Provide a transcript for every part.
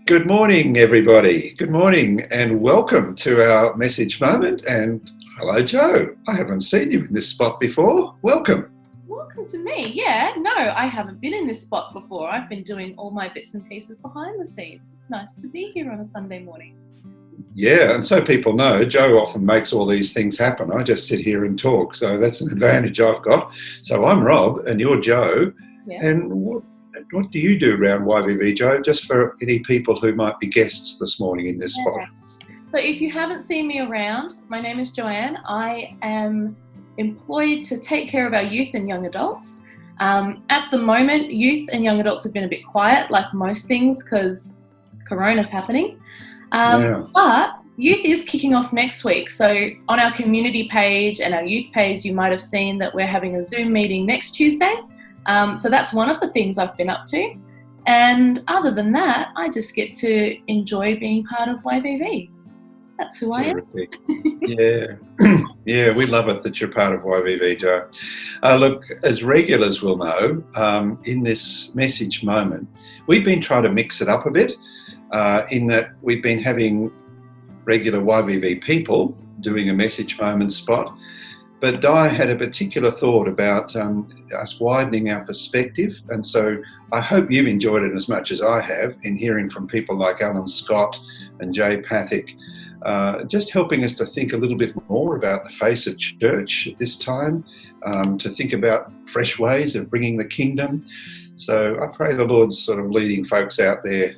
Good morning, everybody. Good morning and welcome to our message moment. And hello, Joe. I haven't seen you in this spot before. Welcome. Welcome to me. Yeah, no, I haven't been in this spot before. I've been doing all my bits and pieces behind the scenes. It's nice to be here on a Sunday morning. Yeah, and so people know, Joe often makes all these things happen. I just sit here and talk. So that's an advantage I've got. So I'm Rob and you're Joe. Yes. And what do you do around YVV, Joe, just for any people who might be guests this morning in this spot? So if you haven't seen me around, my name is Joanne. I am employed to take care of our youth and young adults. At the moment, youth and young adults have been a bit quiet, like most things, because Corona's happening. But youth is kicking off next week. So on our community page and our youth page, you might have seen that we're having a Zoom meeting next Tuesday. So that's one of the things I've been up to. And other than that, I just get to enjoy being part of YVV. That's who I am. Yeah, we love it that you're part of YVV, Joe. Look, as regulars will know, in this message moment, we've been trying to mix it up a bit in that we've been having regular YVV people doing a message moment spot. But Di had a particular thought about us widening our perspective. And so I hope you've enjoyed it as much as I have in hearing from people like Alan Scott and Jay Pathick, just helping us to think a little bit more about the face of church at this time, to think about fresh ways of bringing the kingdom. So I pray the Lord's sort of leading folks out there,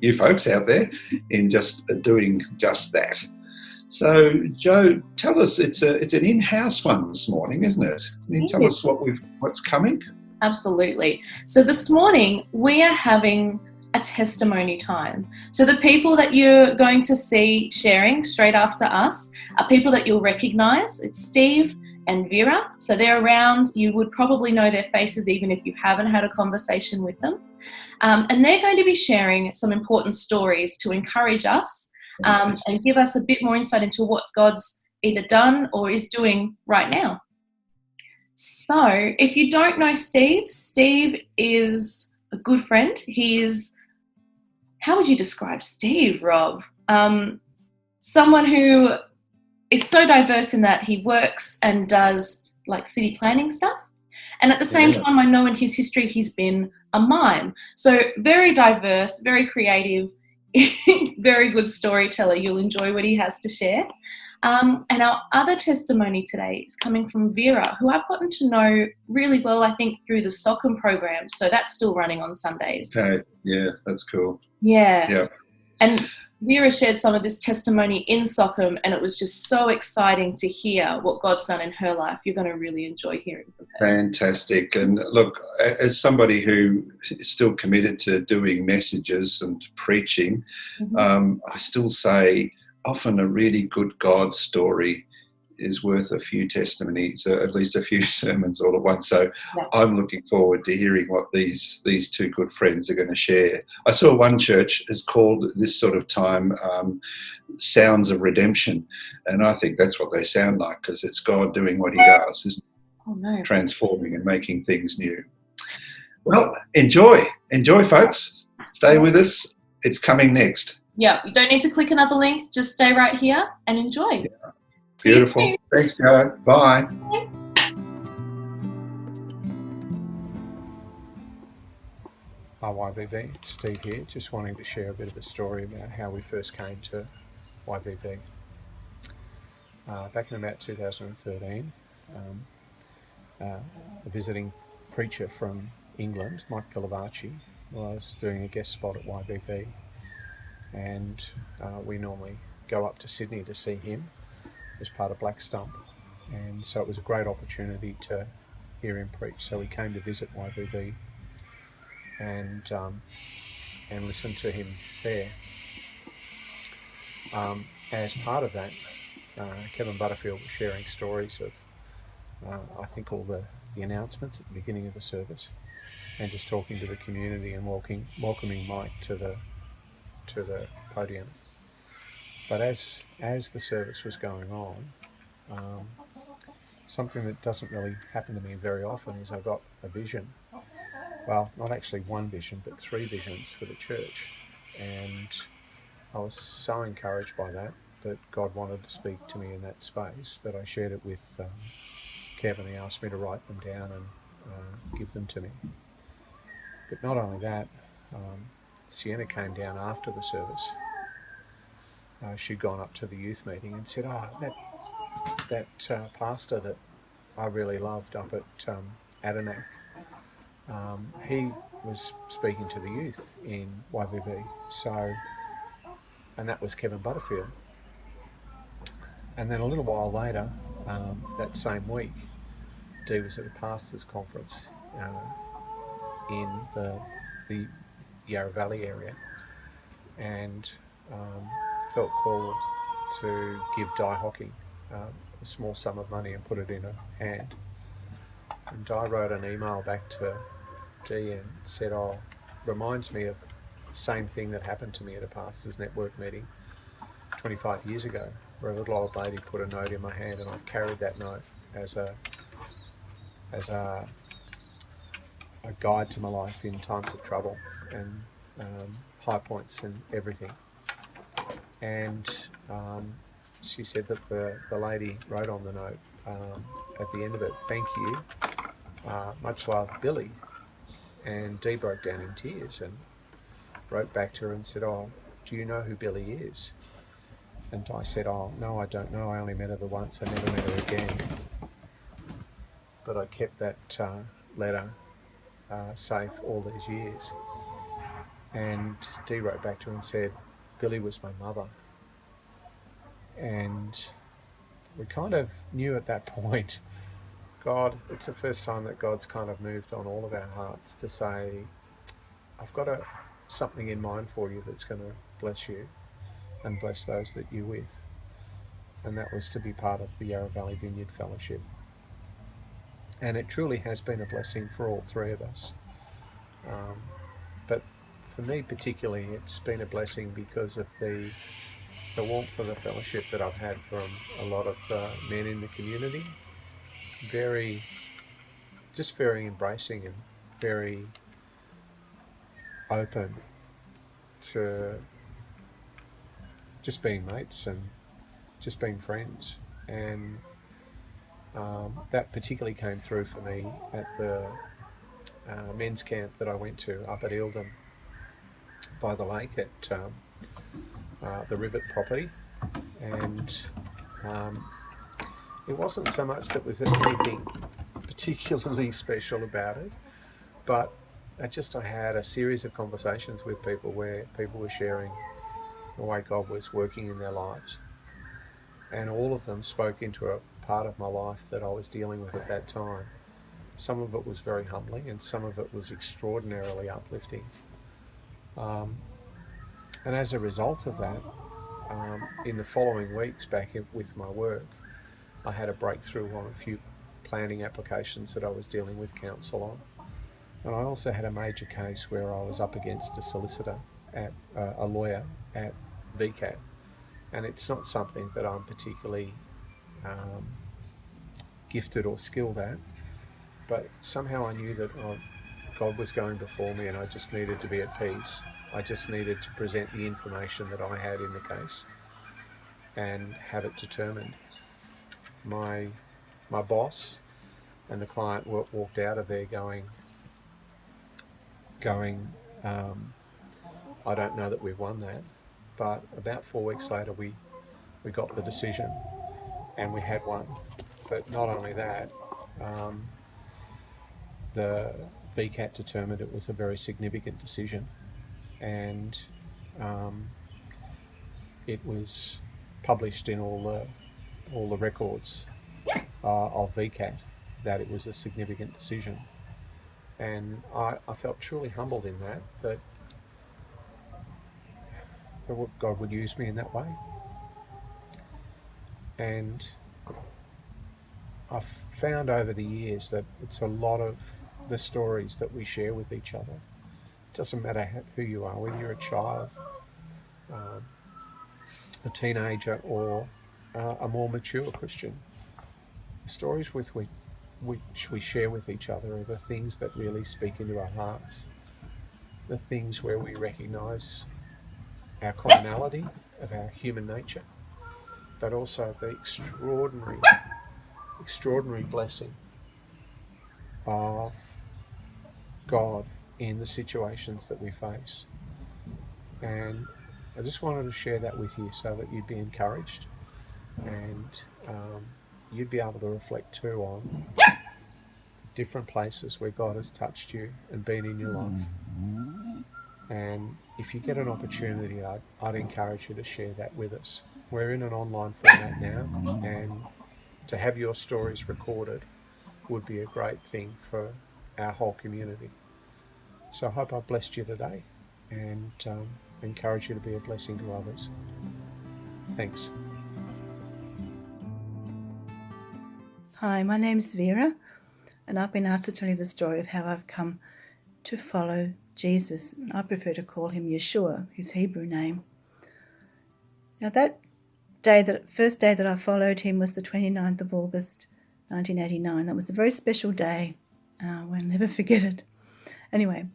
you folks out there, in just doing just that. So, Joe, tell us, it's an in-house one this morning, isn't it? Can you tell us what's coming? Absolutely. So this morning we are having a testimony time. So the people that you're going to see sharing straight after us are people that you'll recognise. It's Steve and Vera. So they're around. You would probably know their faces even if you haven't had a conversation with them. And they're going to be sharing some important stories to encourage us and give us a bit more insight into what God's either done or is doing right now. So if you don't know Steve, Steve is a good friend. How would you describe Steve, Rob? Someone who is so diverse in that he works and does like city planning stuff. And at the same time, I know in his history, he's been a mime. So very diverse, very creative, very good storyteller. You'll enjoy what he has to share. And our other testimony today is coming from Vera, who I've gotten to know really well, I think, through the Sockham program. So that's still running on Sundays. Okay, yeah, that's cool. Yeah. And Vera shared some of this testimony in Sockham, and it was just so exciting to hear what God's done in her life. You're going to really enjoy hearing from her. Fantastic. And look, as somebody who is still committed to doing messages and preaching, I still say often a really good God story is worth a few testimonies, at least a few sermons all at once. So I'm looking forward to hearing what these two good friends are going to share. I saw one church has called this sort of time Sounds of Redemption, and I think that's what they sound like, because it's God doing what he does, isn't it? Transforming and making things new. Well, enjoy, folks. Stay with us. It's coming next. Yeah, you don't need to click another link. Just stay right here and enjoy. Yeah. Beautiful. Thanks, Joe. Bye. Hi YVV, it's Steve here, just wanting to share a bit of a story about how we first came to YVV. Back in about 2013, a visiting preacher from England, Mike Pilavachi, was doing a guest spot at YVV, and we normally go up to Sydney to see him as part of Black Stump, and so it was a great opportunity to hear him preach. So we came to visit YVV and listen to him there. As part of that, Kevin Butterfield was sharing stories of I think all the announcements at the beginning of the service, and just talking to the community and welcoming Mike to the podium. But as the service was going on, something that doesn't really happen to me very often is I got a vision, well, not actually one vision, but 3 visions for the church. And I was so encouraged by that God wanted to speak to me in that space, that I shared it with Kevin. He asked me to write them down and give them to me. But not only that, Sienna came down after the service. She'd gone up to the youth meeting and said, that pastor that I really loved up at Adanac, he was speaking to the youth in YVV. And that was Kevin Butterfield. And then a little while later, that same week, Dee was at a pastors' conference in the Yarra Valley area, and felt called to give Di Hocking a small sum of money and put it in her hand. And Di wrote an email back to Dee and said, reminds me of the same thing that happened to me at a pastors' network meeting 25 years ago, where a little old lady put a note in my hand, and I've carried that note as a guide to my life in times of trouble and high points and everything. And she said that the lady wrote on the note at the end of it, "Thank you, much love, Billy." And Dee broke down in tears and wrote back to her and said, "Do you know who Billy is?" And I said, "No, I don't know. I only met her the once. I never met her again." But I kept that letter safe all these years. And Dee wrote back to her and said, "Billy was my mother." And we kind of knew at that point, it's the first time that God's kind of moved on all of our hearts to say, "I've got something in mind for you that's going to bless you and bless those that you're with." And that was to be part of the Yarra Valley Vineyard Fellowship. And it truly has been a blessing for all 3 of us. But for me particularly, it's been a blessing because of the warmth of the fellowship that I've had from a lot of men in the community. Very embracing and very open to just being mates and just being friends. And that particularly came through for me at the men's camp that I went to up at Eildon by the lake at the Rivet property. And it wasn't so much that was anything particularly special about it, but I had a series of conversations with people where people were sharing the way God was working in their lives. And all of them spoke into a part of my life that I was dealing with at that time. Some of it was very humbling and some of it was extraordinarily uplifting. And as a result of that, in the following weeks back with my work, I had a breakthrough on a few planning applications that I was dealing with counsel on. And I also had a major case where I was up against a solicitor, a lawyer at VCAT. And it's not something that I'm particularly gifted or skilled at, but somehow I knew that God was going before me and I just needed to be at peace. I just needed to present the information that I had in the case and have it determined. My boss and the client walked out of there going, I don't know that we've won that. But about 4 weeks later, we got the decision and we had one. But not only that, the VCAT determined it was a very significant decision, and it was published in all the records of VCAT that it was a significant decision. And I felt truly humbled in that God would use me in that way. And I've found over the years that it's a lot of the stories that we share with each other. It doesn't matter who you are, whether you're a child, a teenager, or a more mature Christian. The stories with which we share with each other are the things that really speak into our hearts, the things where we recognise our commonality of our human nature, but also the extraordinary blessing of God in the situations that we face. And I just wanted to share that with you so that you'd be encouraged and you'd be able to reflect too on different places where God has touched you and been in your life. And if you get an opportunity, I'd encourage you to share that with us. We're in an online format now, and to have your stories recorded would be a great thing for our whole community. So I hope I've blessed you today and encourage you to be a blessing to others. Thanks. Hi, my name's Vera, and I've been asked to tell you the story of how I've come to follow Jesus. I prefer to call him Yeshua, his Hebrew name. Now that day, the first day that I followed him was the 29th of August, 1989. That was a very special day. I will never forget it. Anyway,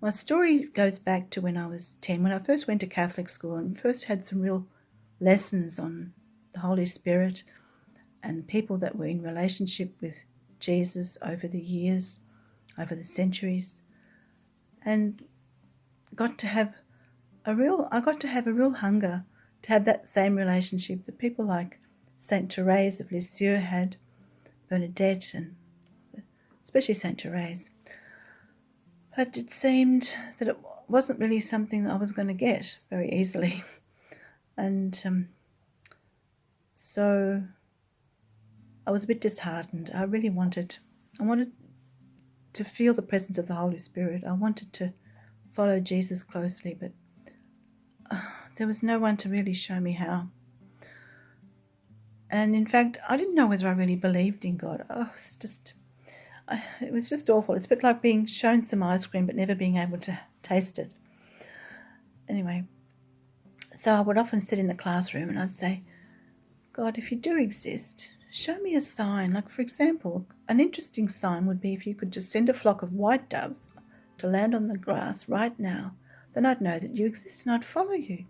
my story goes back to when I was 10, when I first went to Catholic school and first had some real lessons on the Holy Spirit and people that were in relationship with Jesus over the years, over the centuries, and I got to have a real hunger to have that same relationship that people like Saint Therese of Lisieux had, Bernadette, and especially Saint Therese. But it seemed that it wasn't really something that I was going to get very easily. And so I was a bit disheartened. I wanted to feel the presence of the Holy Spirit. I wanted to follow Jesus closely, but there was no one to really show me how. And in fact, I didn't know whether I really believed in God. It was just awful. It's a bit like being shown some ice cream but never being able to taste it. Anyway, so I would often sit in the classroom and I'd say, God, if you do exist, show me a sign. Like, for example, an interesting sign would be if you could just send a flock of white doves to land on the grass right now, then I'd know that you exist and I'd follow you.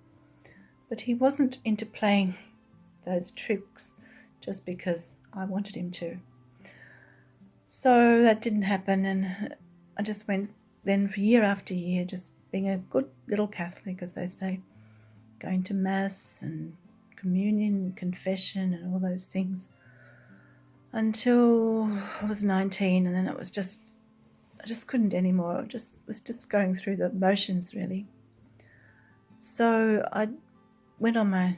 But he wasn't into playing those tricks just because I wanted him to. So that didn't happen, and I just went then for year after year, just being a good little Catholic, as they say, going to Mass and communion and confession and all those things until I was 19, and then I just couldn't anymore. I was just going through the motions, really. So I went on my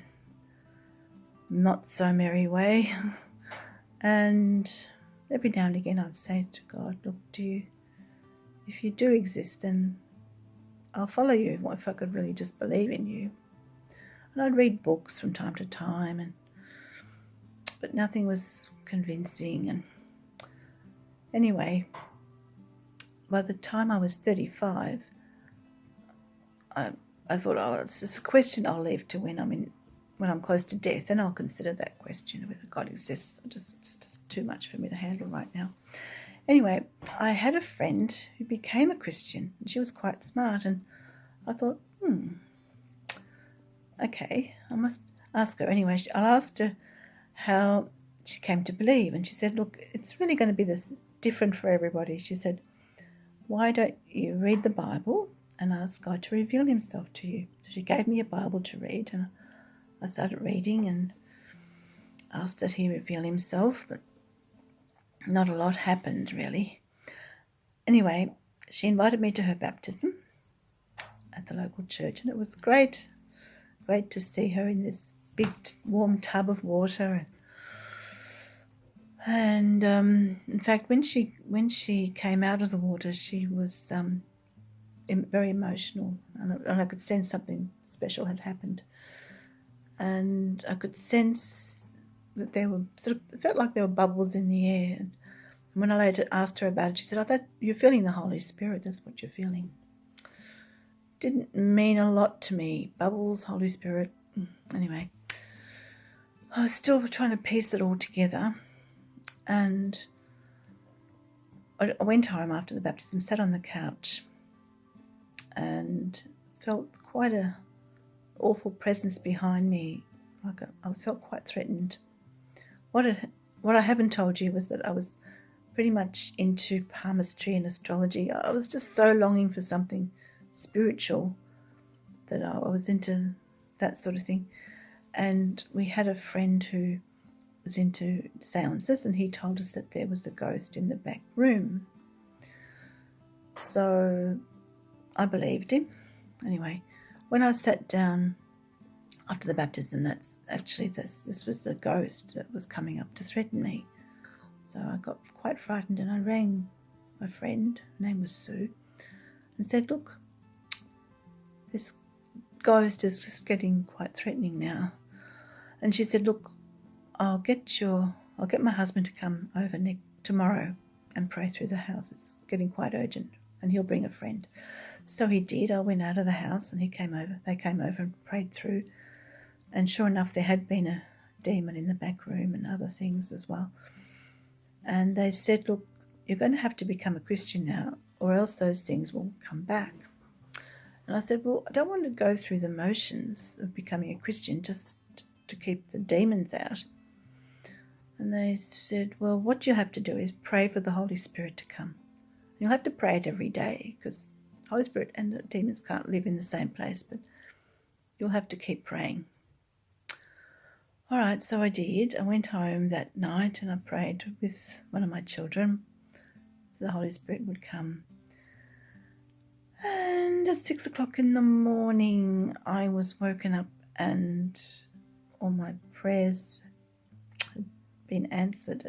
not so merry way, and every now and again I'd say to God, look, if you do exist, then I'll follow you. What if I could really just believe in you? And I'd read books from time to time, but nothing was convincing. And anyway, by the time I was 35, I thought, it's just a question I'll leave to when I'm close to death, then I'll consider that question, whether God exists. It's just too much for me to handle right now. Anyway, I had a friend who became a Christian, and she was quite smart, and I thought, okay, I must ask her. Anyway, I asked her how she came to believe, and she said, look, it's really going to be this different for everybody. She said, why don't you read the Bible and ask God to reveal himself to you? So she gave me a Bible to read, and I started reading and asked that he reveal himself, but not a lot happened, really. Anyway, she invited me to her baptism at the local church, and it was great to see her in this big warm tub of water. And in fact, when she came out of the water, she was very emotional, and I could sense something special had happened. And I could sense that there were it felt like there were bubbles in the air. And when I later asked her about it, she said, I thought you're feeling the Holy Spirit, that's what you're feeling. Didn't mean a lot to me. Bubbles, Holy Spirit. Anyway, I was still trying to piece it all together. And I went home after the baptism, sat on the couch, and felt quite a awful presence behind me. I felt quite threatened. What I haven't told you was that I was pretty much into palmistry and astrology. I was just so longing for something spiritual that I was into that sort of thing. And we had a friend who was into seances, and he told us that there was a ghost in the back room. So I believed him. Anyway, when I sat down after the baptism, this was the ghost that was coming up to threaten me. So I got quite frightened, and I rang my friend, her name was Sue, and said, look, this ghost is just getting quite threatening now. And she said, look, I'll get my husband to come over tomorrow and pray through the house. It's getting quite urgent, and he'll bring a friend. So he did. I went out of the house, and they came over and prayed through. And sure enough, there had been a demon in the back room and other things as well. And they said, look, you're going to have to become a Christian now, or else those things will come back. And I said, well, I don't want to go through the motions of becoming a Christian just to keep the demons out. And they said, well, what you have to do is pray for the Holy Spirit to come. You'll have to pray it every day, because the Holy Spirit and the demons can't live in the same place, but you'll have to keep praying. All right, so I did. I went home that night and I prayed with one of my children. The Holy Spirit would come. And at 6 o'clock in the morning, I was woken up and all my prayers had been answered.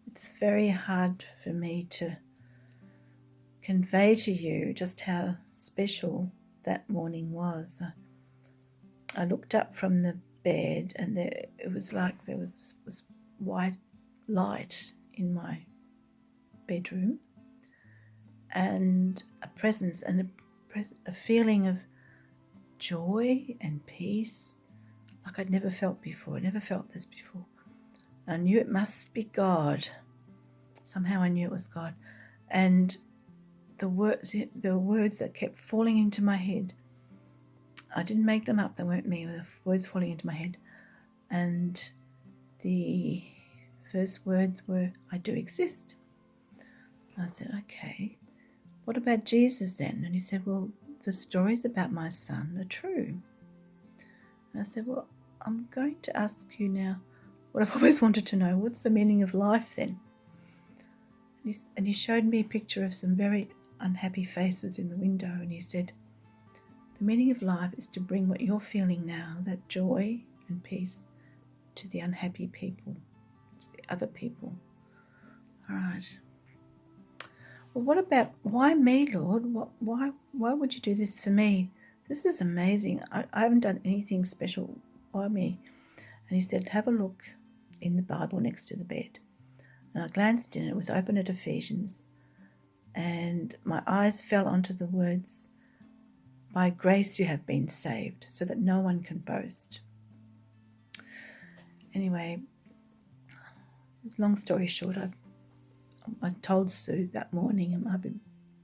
It's very hard for me to convey to you just how special that morning was. I looked up from the bed, and it was like there was white light in my bedroom, and a presence and a feeling of joy and peace like I'd never felt before. I never felt this before. I knew it must be God. Somehow I knew it was God. And the words that kept falling into my head, I didn't make them up. They weren't me. They were the words falling into my head. And the first words were, I do exist. And I said, okay, what about Jesus then? And he said, well, the stories about my son are true. And I said, well, I'm going to ask you now what I've always wanted to know. What's the meaning of life then? And he showed me a picture of some very unhappy faces in the window. And he said, the meaning of life is to bring what you're feeling now, that joy and peace, to the unhappy people, to the other people. All right. Well, why me, Lord? Why would you do this for me? This is amazing. I haven't done anything special. Why me? And he said, have a look in the Bible next to the bed. And I glanced in, it was open at Ephesians, and my eyes fell onto the words, by grace you have been saved, so that no one can boast. Anyway, long story short, I told Sue that morning, and I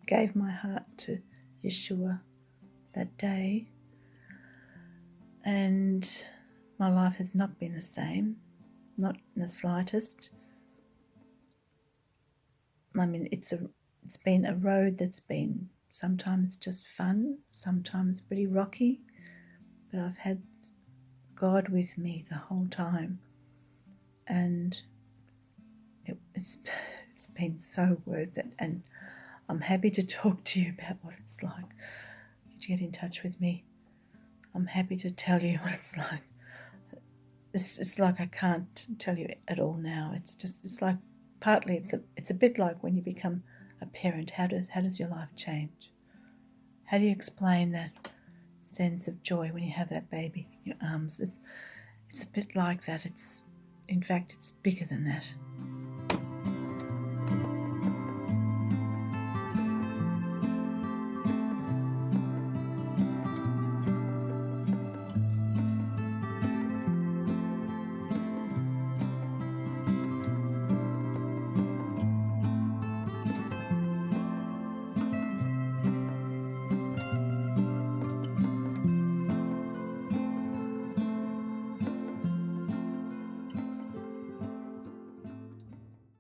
gave my heart to Yeshua that day, and my life has not been the same, not in the slightest. I mean, it's been a road that's been sometimes just fun, sometimes pretty rocky, but I've had God with me the whole time, and it's been so worth it. And I'm happy to talk to you about what it's like. Could you get in touch with me? I'm happy to tell you what it's like. It's like I can't tell you at all now. It's like partly it's a bit like when you become a parent. How does your life change? How do you explain that sense of joy when you have that baby in your arms? It's a bit like that. In fact, it's bigger than that.